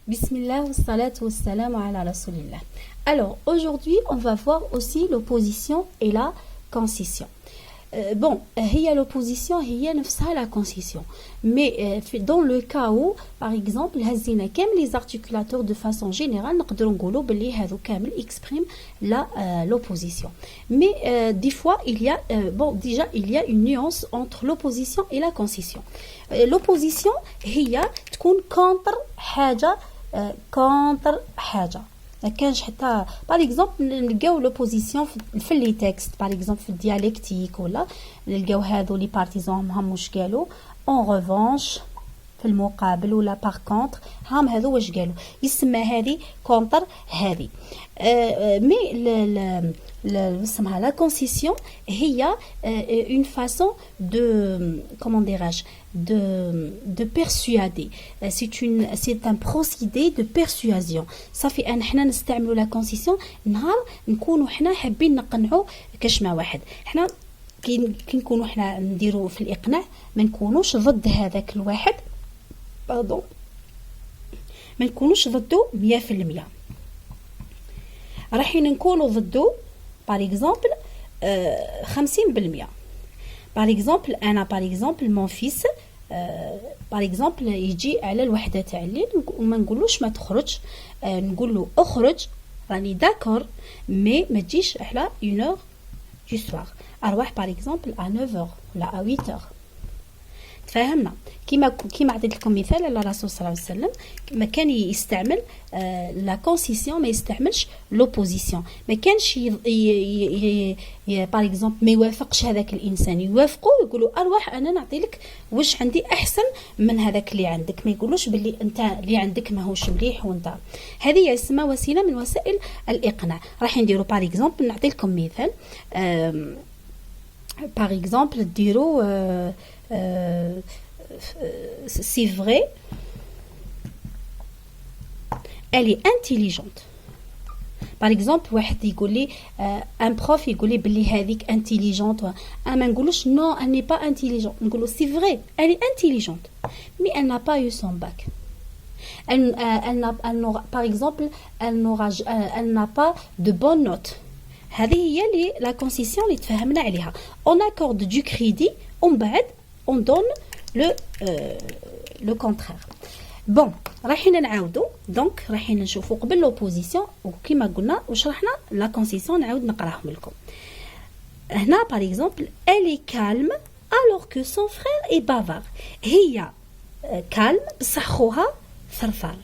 Bismillah wa salatu wa salam ala rasulillah. Alors, aujourd'hui, on va voir aussi l'opposition et la concision. Il y a l'opposition, il y a la concision. Mais dans le cas où, par exemple, les articulateurs de façon générale, ils expriment l'opposition. Mais des fois, il y a une nuance entre l'opposition et la concision. L'opposition, il y a contre حاجة. كانش حتى par exemple نلقاو l'opposition في لي تكست par exemple في الديالكتيك ولا نلقاو هذو لي بارتيزون هم واش قالوا en revanche في المقابل ولا par contre هم هذو واش قالوا يسمى هذه كونتر هذه مي la concession هي une façon de comment dirais-je de persuader c'est un procédé de persuasion صافي ان حنا نستعملوا la concession نهار نكونوا حنا حابين نقنعوا كشما واحد حنا كي نكونوا حنا نديروا في الاقناع ما نكونوش ضد هذاك الواحد باردون ما نكونوش ضده 100% راح نكونوا ضده par exemple 50%. Par exemple, mon fils, par exemple, يجي على الوحدة تاع الليل وما نقولوش ما تخرج نقول له اخرج راني داكور مي ما تجيش على 1 heure du soir اروح par exemple à 9 heures ولا à 8 heures. تفاهمنا كيما عطيت لكم مثال على الرسول صلى الله عليه وسلم ما كان يستعمل لا كونسيسيون ما يستعملش لوبوزيسيون ما كانش باغ اكزومبل ما يوافقش هذاك الانسان يوافقوا يقولوا ارواح انا نعطي لك واش عندي احسن من هذاك اللي عندك ما يقولوش باللي انت اللي عندك ماهوش مليح وانت هذه اسمها وسيله من وسائل الاقناع راح نديروا باغ اكزومبل نعطي لكم مثال باغ اكزومبل ديروا c'est vrai, elle est intelligente. Par exemple, واحد يقول لي un prof يقول لي بلي هذيك intelligente ما نقولوش non elle n'est pas intelligente نقولوا c'est vrai elle est intelligente mais elle n'a pas eu son bac elle n'aura par exemple elle n'a pas de bonnes notes هذه هي اللي la concession اللي تفهمنا عليها on accorde du crédit ومن بعد on donne le contraire. Bon, رايحين نعاودوا دونك رايحين نشوفوا قبل l'opposition وكما قلنا وشرحنا la concession نعاود نقراهم لكم. هنا par exemple, elle est calme alors que son frère est bavard. هي calme بصح خوها ثرثار.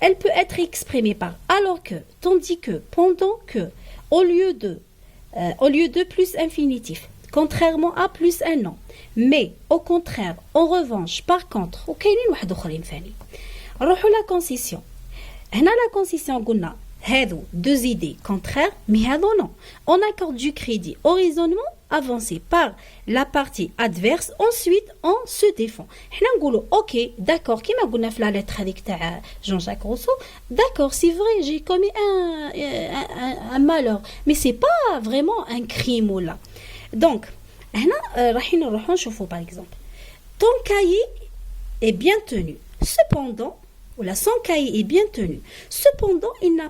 Elle peut être exprimée par alors que, tandis que, pendant que, au lieu de plus infinitif. Contrairement à plus un non mais au contraire en revanche par contre وكاينين واحد اخرين ثاني نروحوا لا concession هنا la concession قلنا هذو deux idées contraires mais هذو non on accorde du crédit au raisonnement avancé par la partie adverse ensuite on se défend حنا نقولوا اوكي داكور كيما قلنا في لا لتر هذيك تاع جون جاك روسو داكور سي فري j'ai commis un malheur mais c'est pas vraiment un crime ولا Donc, رايحين نروحوا نشوفوا par exemple. Ton cahier est bien tenu. Cependant, son cahier est bien tenu. Cependant, il n'a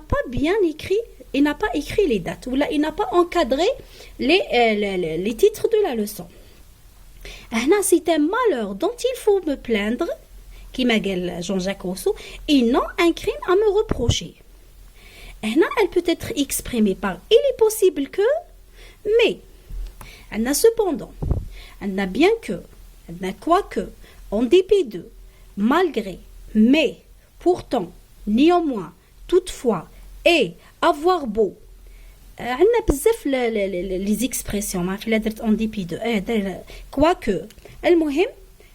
pas écrit les dates ou il n'a pas encadré les titres de la leçon. C'est un malheur dont il faut me plaindre, qui m'a dit Jean-Jacques Rousseau, et non un crime à me reprocher. Elle peut être exprimée par il est possible que, mais elle n'a cependant, elle n'a bien que, elle n'a quoique, en dépit de, malgré, mais, pourtant, néanmoins, toutefois, et, avoir beau. Elle n'a pas les expressions, ما في درت en dépit de, quoique. المهم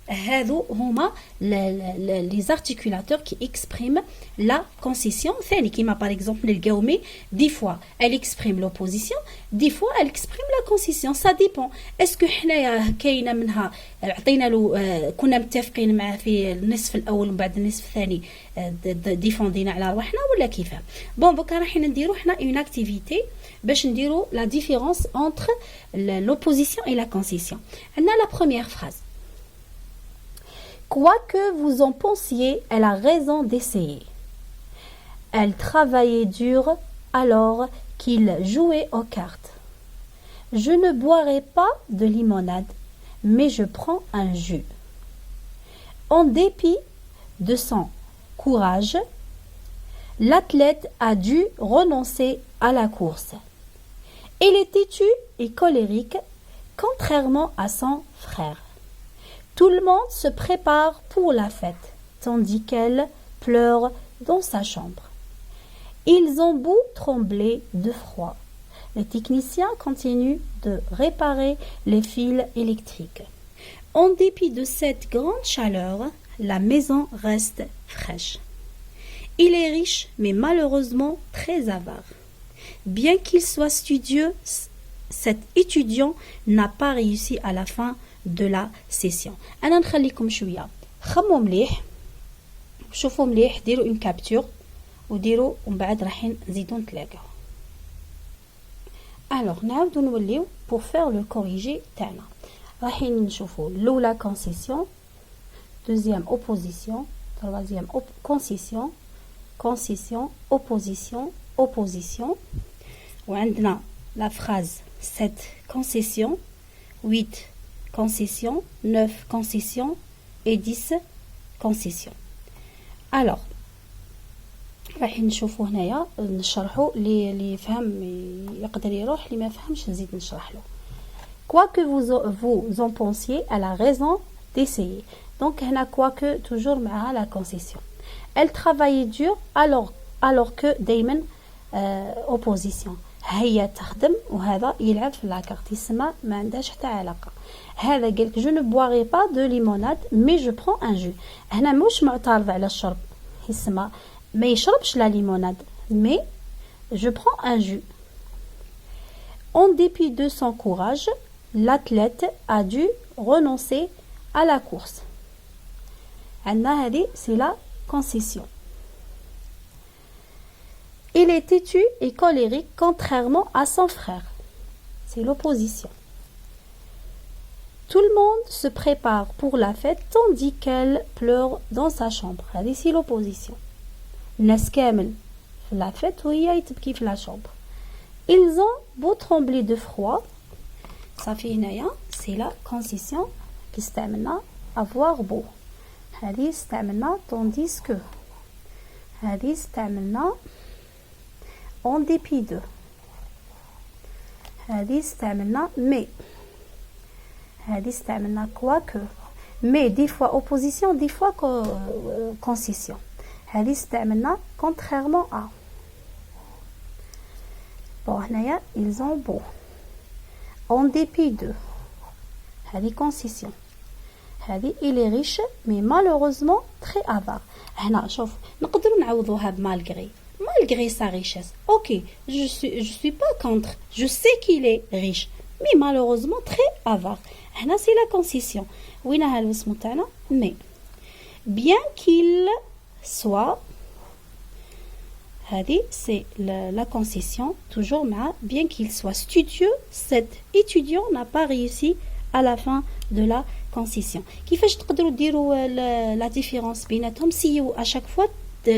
هذو هما les articulateurs qui expriment la concession ثاني كيما par exemple نلقاو des fois elle exprime l'opposition des fois elle exprime la concession ça dépend est-ce que حنايا كاينه منها عطينا له كنا متفقين معه في النصف الاول ومن بعد النصف الثاني ديفوندينا على رواحنا ولا كيفاه بون دوكا رايحين نديرو حنا une activité باش نديرو la différence entre l'opposition et la concession عندنا la première phrase. Quoi que vous en pensiez, elle a raison d'essayer. Elle travaillait dur alors qu'il jouait aux cartes. Je ne boirai pas de limonade, mais je prends un jus. En dépit de son courage, l'athlète a dû renoncer à la course. Elle est têtue et colérique, contrairement à son frère. Tout le monde se prépare pour la fête, tandis qu'elle pleure dans sa chambre. Ils ont beau trembler de froid. Les techniciens continuent de réparer les fils électriques. En dépit de cette grande chaleur, la maison reste fraîche. Il est riche, mais malheureusement très avare. Bien qu'il soit studieux, cet étudiant n'a pas réussi à la fin de la session. أنا نخليكم شوية خموا مليح شوفوا مليح ديروا une capture وديروا ومن بعد راح نزيدوا نتلاقاو. Alors نعاودوا نوليو pour faire le corrigé تاعنا. راح نشوفوا الأولى concession, deuxième opposition, troisième concession, concession, opposition, opposition. وعندنا la phrase 7 concession, 8 concession, 9 concession et 10 concession. Alors راح نشوفوا هنايا نشرحوا اللي فهم يقدر يروح اللي ما فهمش نزيد نشرح له. Quoi que vous en pensiez, elle a raison d'essayer. Donc هنا quoi que toujours معها la concession. Elle travaillait dur alors que دايما opposition. هي تخدم وهذا يلعب في لاكارت يسمى ما عندهاش حتى علاقه. هذا قالك جو ne boirai pas de limonade mais je prends un jus. هنا مش معترض على الشرب يسمى ما يشربش لا ليموناد mais je prends un jus. En dépit de son courage, l'athlète a dû renoncer à la course. عندنا هذه c'est la concession. Il est têtu et colérique contrairement à son frère. C'est l'opposition. Tout le monde se prépare pour la fête tandis qu'elle pleure dans sa chambre. C'est l'opposition. الناس كامل في la fête وهي يتبكي في la chambre. Ils ont beau trembler de froid. صافي هنايا c'est la concession qui استعملنا avoir beau. هذه استعملنا tandis que. هذه استعملنا en dépit de. هذه استعملنا mais. هذه استعملنا quoique. Mais des fois opposition, des fois concession. هذه استعملنا contrairement à. Bon هنايا ils ont beau. En dépit de. هذه concession. هذه il est riche mais malheureusement très avare. هنا شوف نقدروا نعوضوها بمالغري. Malgré sa richesse. Ok, je suis pas contre. Je sais qu'il est riche, mais malheureusement très avare. هنا c'est la concession. وينها الاسم تاعنا؟ mais. Bien qu'il soit. هذه c'est la concession. Toujours مع bien qu'il soit studieux, cet étudiant n'a pas réussi à la fin de la concession. كيفاش تقدروا ديروا la différence بيناتهم؟ سيو à chaque fois.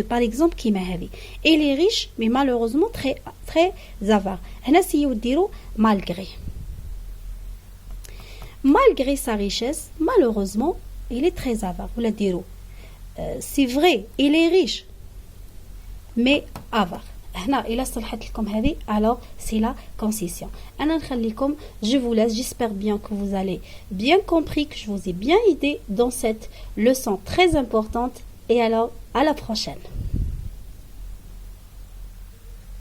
Par exemple كيما هذه il est riche mais malheureusement très avare. هنا سيو ديروا malgré sa richesse malheureusement il est très avare. ولا ديروا c'est vrai il est riche mais avare. هنا إلا صلحت لكم هذه alors c'est la concession. أنا نخليكم je vous laisse. J'espère bien que vous allez bien compris, que je vous ai bien aidé dans cette leçon très importante. Et alors, à la prochaine.